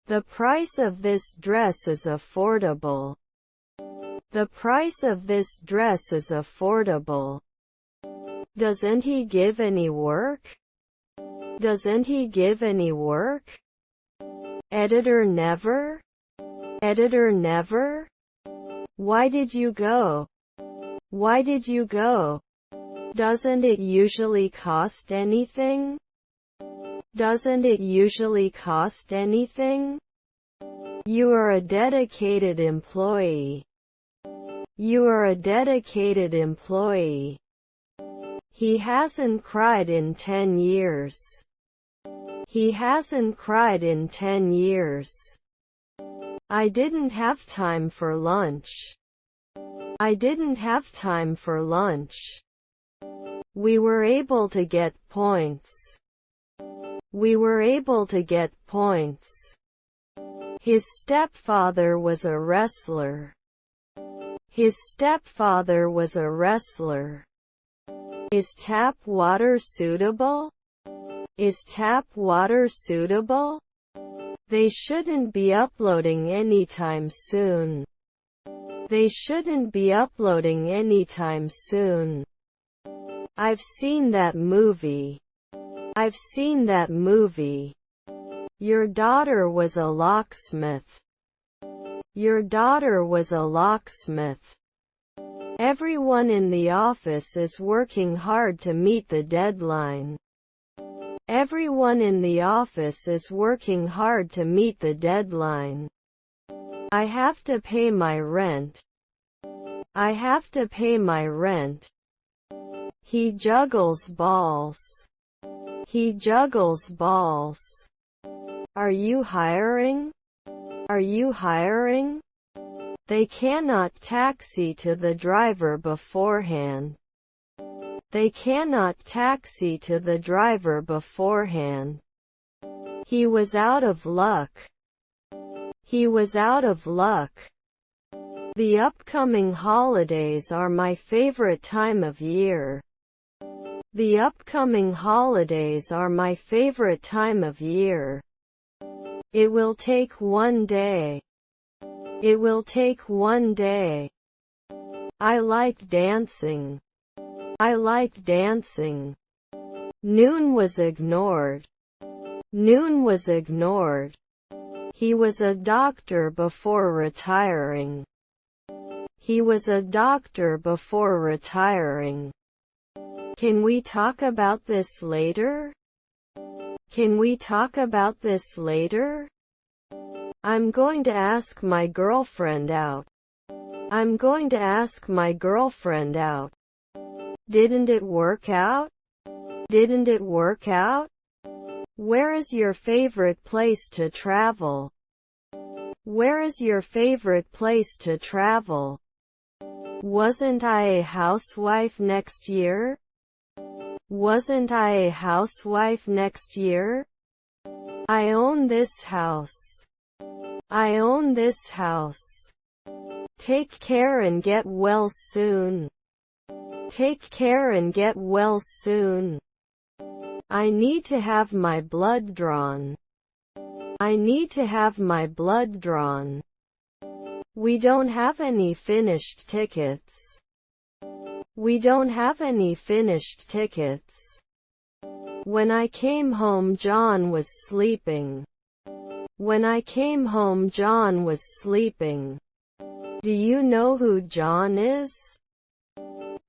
The price of this dress is affordable. The price of this dress is affordable. Doesn't he give any work? Doesn't he give any work? Editor never? Editor never? Why did you go? Why did you go? Doesn't it usually cost anything? Doesn't it usually cost anything? You are a dedicated employee. You are a dedicated employee. He hasn't cried in 10 years. He hasn't cried in 10 years. I didn't have time for lunch. I didn't have time for lunch. We were able to get points. We were able to get points. His stepfather was a wrestler. His stepfather was a wrestler. Is tap water suitable? Is tap water suitable? They shouldn't be uploading anytime soon. They shouldn't be uploading anytime soon. I've seen that movie. I've seen that movie. Your daughter was a locksmith. Your daughter was a locksmith. Everyone in the office is working hard to meet the deadline. Everyone in the office is working hard to meet the deadline. I have to pay my rent. I have to pay my rent. He juggles balls. He juggles balls. Are you hiring? Are you hiring? They cannot taxi to the driver beforehand. They cannot taxi to the driver beforehand. He was out of luck. He was out of luck. The upcoming holidays are my favorite time of year. The upcoming holidays are my favorite time of year. It will take one day. It will take one day. I like dancing. I like dancing. Noon was ignored. Noon was ignored. He was a doctor before retiring. He was a doctor before retiring. Can we talk about this later? Can we talk about this later? I'm going to ask my girlfriend out. I'm going to ask my girlfriend out. Didn't it work out? Didn't it work out? Where is your favorite place to travel? Where is your favorite place to travel? Wasn't I a housewife next year? Wasn't I a housewife next year? I own this house. I own this house. Take care and get well soon. Take care and get well soon. I need to have my blood drawn. I need to have my blood drawn. We don't have any finished tickets. We don't have any finished tickets. When I came home, John was sleeping. When I came home, John was sleeping. Do you know who John is?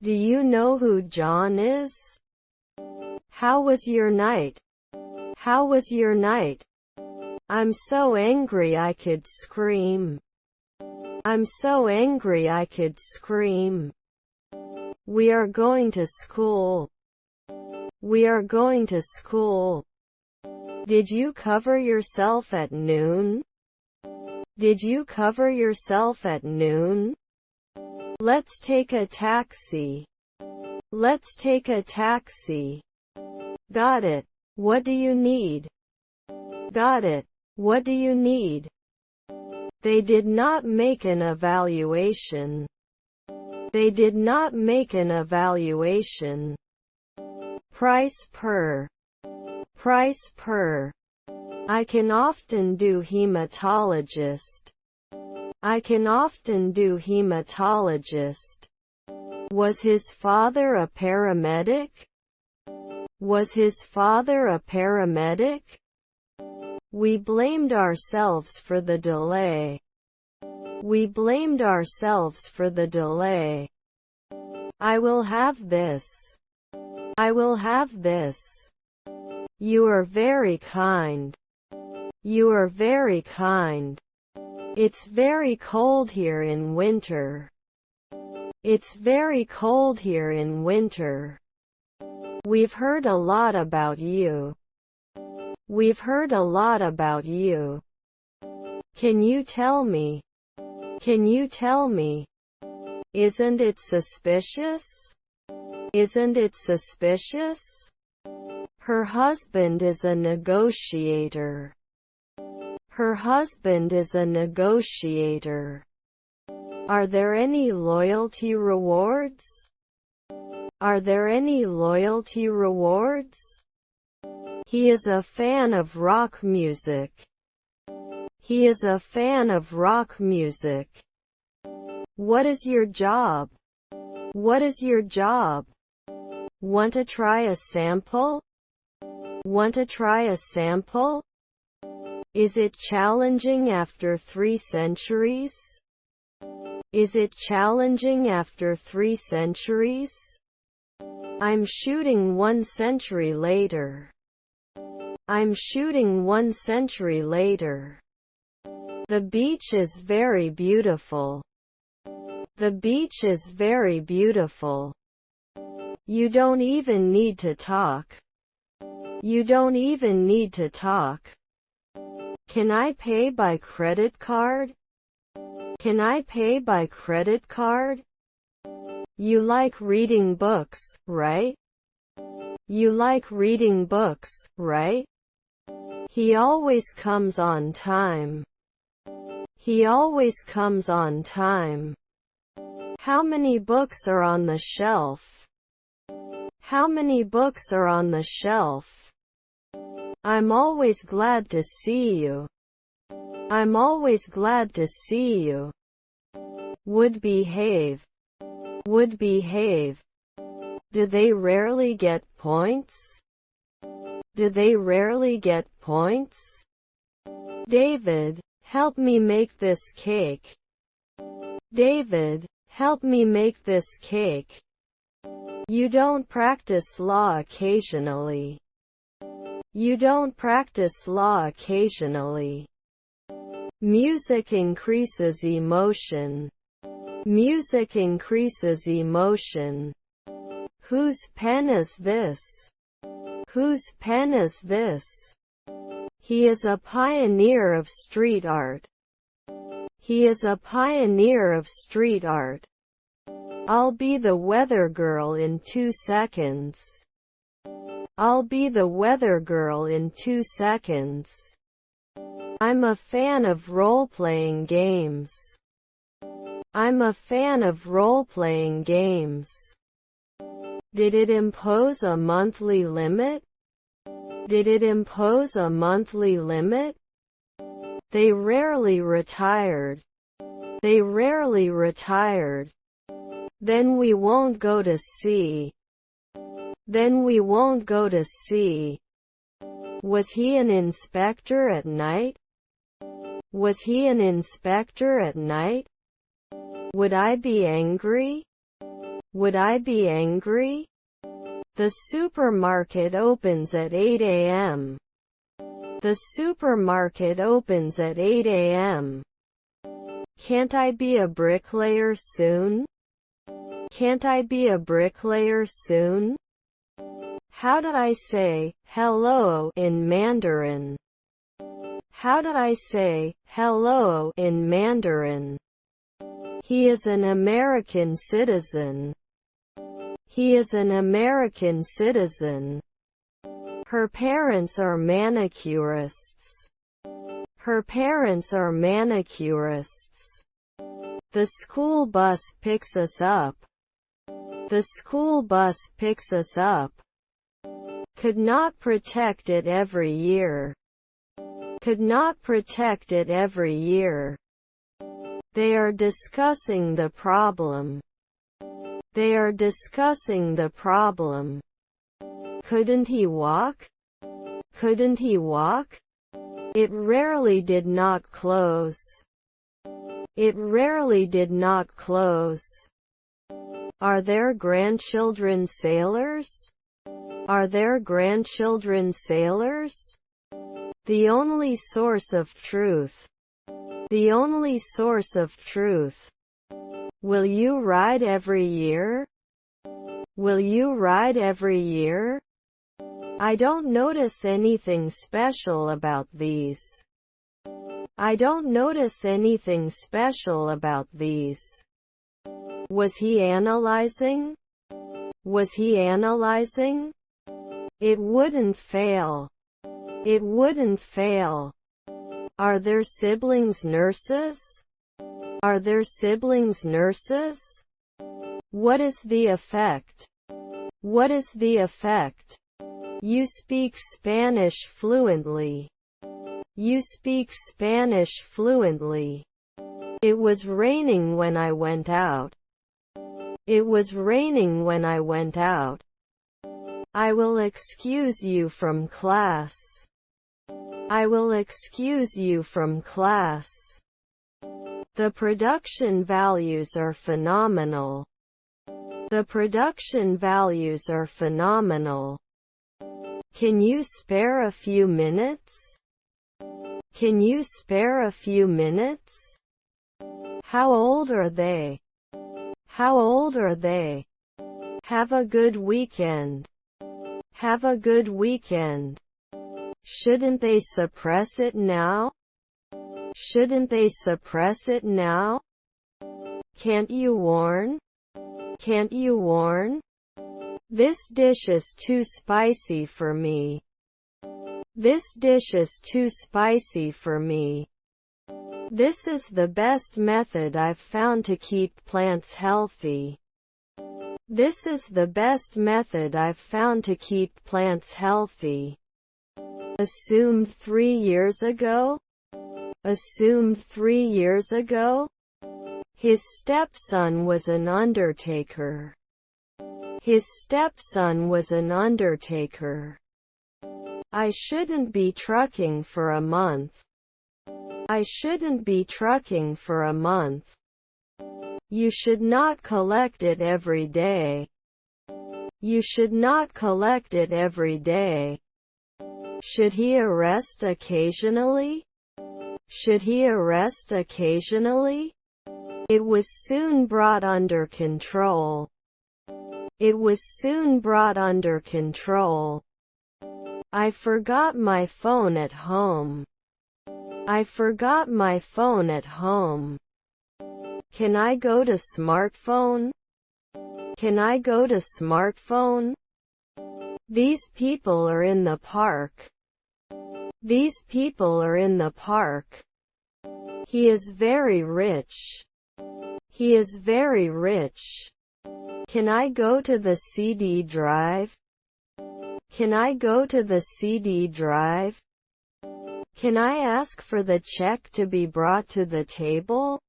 Do you know who John is? How was your night? How was your night? I'm so angry I could scream. I'm so angry I could scream. We are going to school. We are going to school. Did you cover yourself at noon? Did you cover yourself at noon? Let's take a taxi. Let's take a taxi. Got it. What do you need? Got it. What do you need? They did not make an evaluation. They did not make an evaluation. Price per. Price per. I can often do hematologist. I can often do hematologist. Was his father a paramedic? Was his father a paramedic? We blamed ourselves for the delay. We blamed ourselves for the delay. I will have this. I will have this. You are very kind. You are very kind. It's very cold here in winter. It's very cold here in winter. We've heard a lot about you. We've heard a lot about you. Can you tell me? Can you tell me? Isn't it suspicious? Isn't it suspicious? Her husband is a negotiator. Her husband is a negotiator. Are there any loyalty rewards? Are there any loyalty rewards? He is a fan of rock music. He is a fan of rock music. What is your job? What is your job? Want to try a sample? Want to try a sample? Is it challenging after 3 centuries? Is it challenging after 3 centuries? I'm shooting 1 century later. I'm shooting 1 century later. The beach is very beautiful. The beach is very beautiful. You don't even need to talk. You don't even need to talk. Can I pay by credit card? Can I pay by credit card? You like reading books, right? You like reading books, right? He always comes on time. He always comes on time. How many books are on the shelf? How many books are on the shelf? I'm always glad to see you. I'm always glad to see you. Would behave. Would behave. Do they rarely get points? Do they rarely get points? David, help me make this cake. David, help me make this cake. You don't practice law occasionally. You don't practice law occasionally. Music increases emotion. Music increases emotion. Whose pen is this? Whose pen is this? He is a pioneer of street art. He is a pioneer of street art. I'll be the weather girl in 2 seconds. I'll be the weather girl in 2 seconds. I'm a fan of role-playing games. I'm a fan of role-playing games. Did it impose a monthly limit? Did it impose a monthly limit? They rarely retired. They rarely retired. Then we won't go to sea. Then we won't go to sea. Was he an inspector at night? Was he an inspector at night? Would I be angry? Would I be angry? The supermarket opens at 8 a.m. The supermarket opens at 8 a.m. Can't I be a bricklayer soon? Can't I be a bricklayer soon? How do I say hello in Mandarin? How do I say hello in Mandarin? He is an American citizen. He is an American citizen. Her parents are manicurists. Her parents are manicurists. The school bus picks us up. The school bus picks us up. Could not protect it every year. could not protect it every year. They are discussing the problem. They are discussing the problem. Couldn't he walk? Couldn't he walk? It rarely did not close. It rarely did not close. Are there grandchildren sailors? Are there grandchildren sailors? The only source of truth. The only source of truth. Will you ride every year? Will you ride every year? I don't notice anything special about these. I don't notice anything special about these. Was he analyzing? Was he analyzing? It wouldn't fail. It wouldn't fail. Are there siblings nurses? Are there siblings nurses? What is the effect? What is the effect? You speak Spanish fluently. You speak Spanish fluently. It was raining when I went out. It was raining when I went out. I will excuse you from class. I will excuse you from class. The production values are phenomenal. The production values are phenomenal. Can you spare a few minutes? Can you spare a few minutes? How old are they? How old are they? Have a good weekend. Have a good weekend. Shouldn't they suppress it now? Shouldn't they suppress it now? Can't you warn? Can't you warn? This dish is too spicy for me. This dish is too spicy for me. This is the best method I've found to keep plants healthy. This is the best method I've found to keep plants healthy. Assumed 3 years ago? Assumed 3 years ago? His stepson was an undertaker. His stepson was an undertaker. I shouldn't be trucking for a month. I shouldn't be trucking for a month. You should not collect it every day. You should not collect it every day. Should he arrest occasionally? Should he arrest occasionally? It was soon brought under control. It was soon brought under control. I forgot my phone at home. I forgot my phone at home. Can I go to smartphone? Can I go to smartphone? These people are in the park. These people are in the park. He is very rich. He is very rich. Can I go to the CD drive? Can I go to the CD drive? Can I ask for the check to be brought to the table?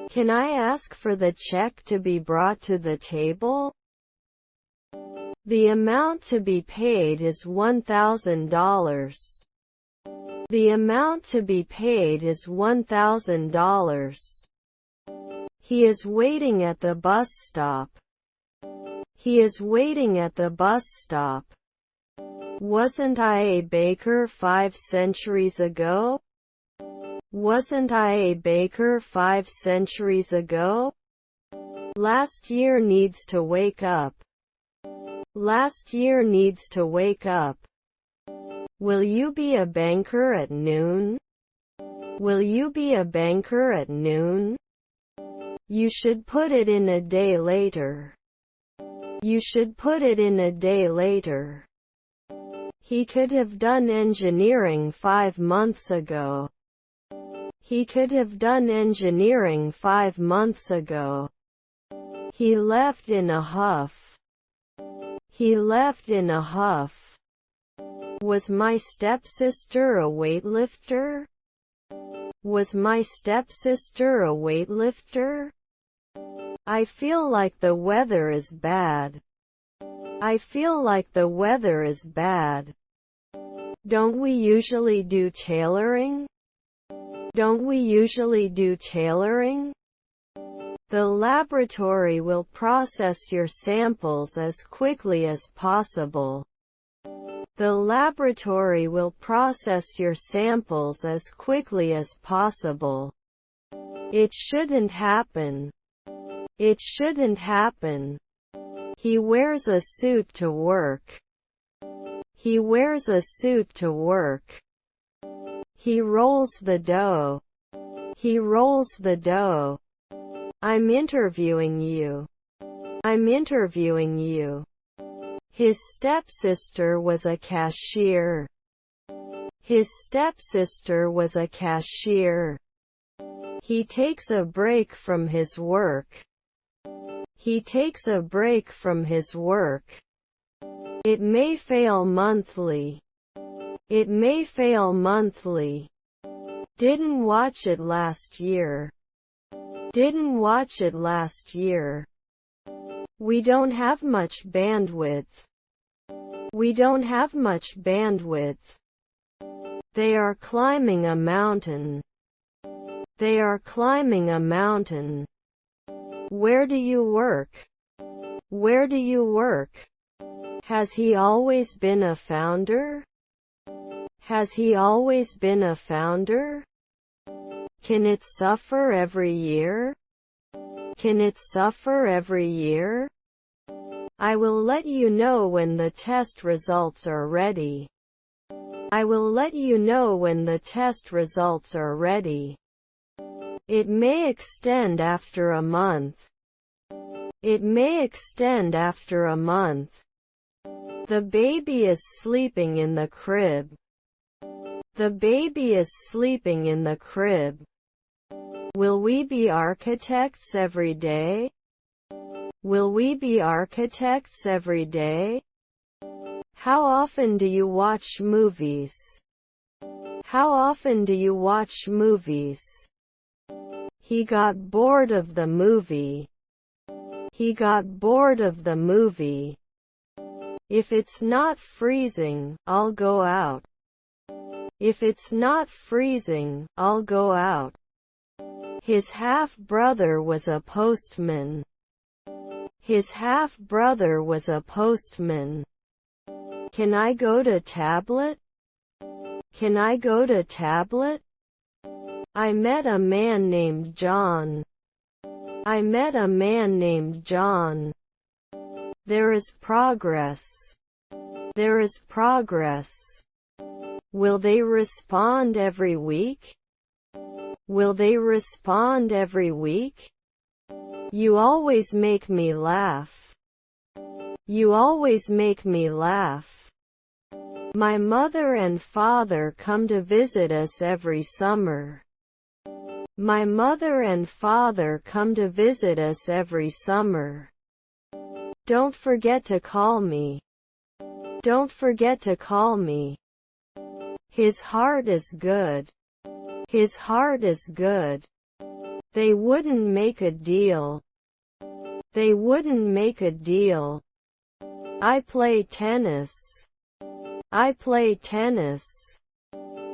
Can I ask for the check to be brought to the table? The amount to be paid is $1,000. The amount to be paid is $1,000. He is waiting at the bus stop. He is waiting at the bus stop. Wasn't I a baker 5 centuries ago? Wasn't I a baker 5 centuries ago? Last year needs to wake up. Last year needs to wake up. Will you be a banker at noon? Will you be a banker at noon? You should put it in a day later. You should put it in a day later. He could have done engineering 5 months ago. He could have done engineering 5 months ago. He left in a huff. He left in a huff. Was my stepsister a weightlifter? Was my stepsister a weightlifter? I feel like the weather is bad. I feel like the weather is bad. Don't we usually do tailoring? Don't we usually do tailoring? The laboratory will process your samples as quickly as possible. The laboratory will process your samples as quickly as possible. It shouldn't happen. It shouldn't happen. He wears a suit to work. He wears a suit to work. He rolls the dough. He rolls the dough. I'm interviewing you. I'm interviewing you. His stepsister was a cashier. His stepsister was a cashier. He takes a break from his work. He takes a break from his work. It may fail monthly. It may fail monthly. Didn't watch it last year. Didn't watch it last year. We don't have much bandwidth. We don't have much bandwidth. They are climbing a mountain. They are climbing a mountain. Where do you work? Where do you work? Has he always been a founder? Has he always been a founder? Can it suffer every year? Can it suffer every year? I will let you know when the test results are ready. I will let you know when the test results are ready. It may extend after a month. It may extend after a month. The baby is sleeping in the crib. The baby is sleeping in the crib. Will we be architects every day? Will we be architects every day? How often do you watch movies? How often do you watch movies? He got bored of the movie. He got bored of the movie. If it's not freezing, I'll go out. If it's not freezing, I'll go out. His half-brother was a postman. His half-brother was a postman. Can I go to tablet? Can I go to tablet? I met a man named John. I met a man named John. There is progress. There is progress. Will they respond every week? Will they respond every week? You always make me laugh. You always make me laugh. My mother and father come to visit us every summer. My mother and father come to visit us every summer. Don't forget to call me. Don't forget to call me. His heart is good. His heart is good. They wouldn't make a deal. They wouldn't make a deal. I play tennis. I play tennis.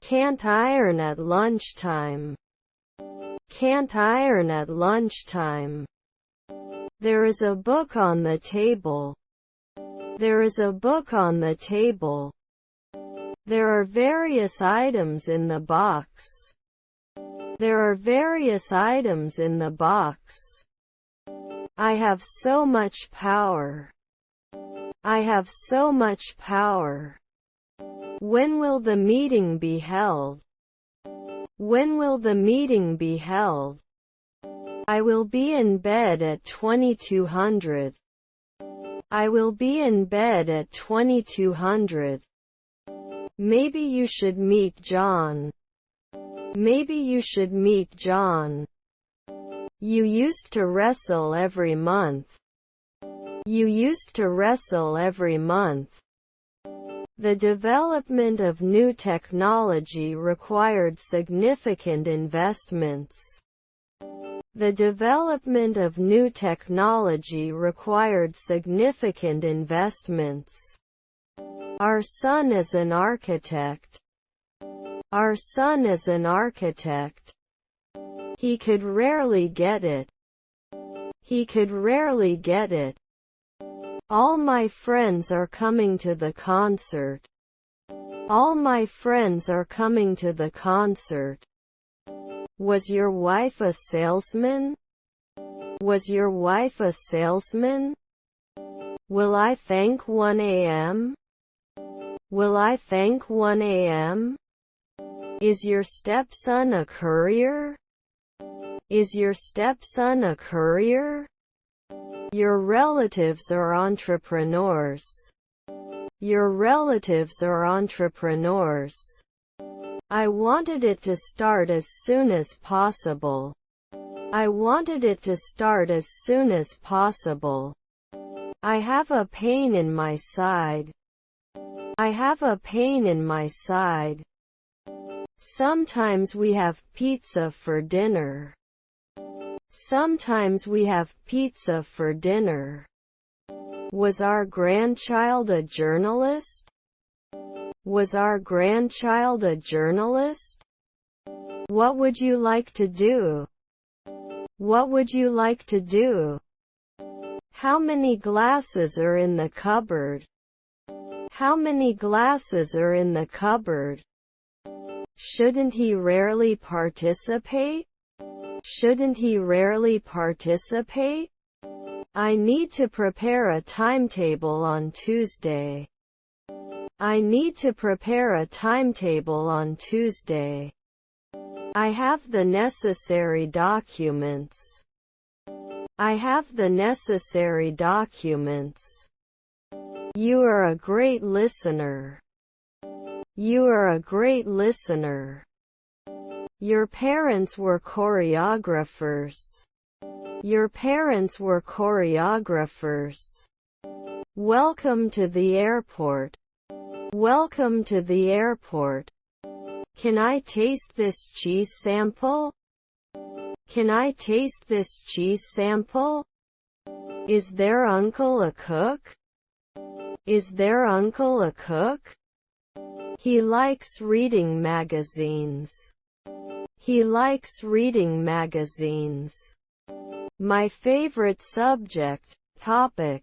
Can't iron at lunchtime. Can't iron at lunchtime. There is a book on the table. There is a book on the table. There are various items in the box. There are various items in the box. I have so much power. I have so much power. When will the meeting be held? When will the meeting be held? I will be in bed at 2200. I will be in bed at 2200. Maybe you should meet John. Maybe you should meet John. You used to wrestle every month. You used to wrestle every month. The development of new technology required significant investments. The development of new technology required significant investments. Our son is an architect. Our son is an architect. He could rarely get it. He could rarely get it. All my friends are coming to the concert. All my friends are coming to the concert. Was your wife a salesman? Was your wife a salesman? Will I thank 1 a.m.? Will I thank 1 a.m.? Is your stepson a courier? Is your stepson a courier? Your relatives are entrepreneurs. Your relatives are entrepreneurs. I wanted it to start as soon as possible. I wanted it to start as soon as possible. I have a pain in my side. I have a pain in my side. Sometimes we have pizza for dinner. Sometimes we have pizza for dinner. Was our grandchild a journalist? Was our grandchild a journalist? What would you like to do? What would you like to do? How many glasses are in the cupboard? How many glasses are in the cupboard? Shouldn't he rarely participate? Shouldn't he rarely participate? I need to prepare a timetable on Tuesday. I need to prepare a timetable on Tuesday. I have the necessary documents. I have the necessary documents. You are a great listener. You are a great listener. Your parents were choreographers. Your parents were choreographers. Welcome to the airport. Welcome to the airport. Can I taste this cheese sample? Can I taste this cheese sample? Is their uncle a cook? Is their uncle a cook? He likes reading magazines. He likes reading magazines. My favorite subject, topic.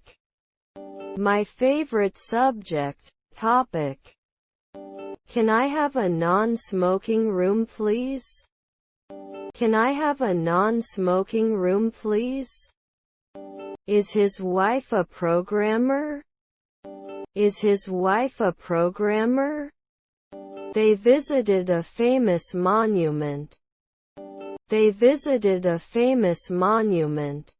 My favorite subject, topic. Can I have a non-smoking room please? Can I have a non-smoking room please? Is his wife a programmer? Is his wife a programmer? They visited a famous monument. They visited a famous monument.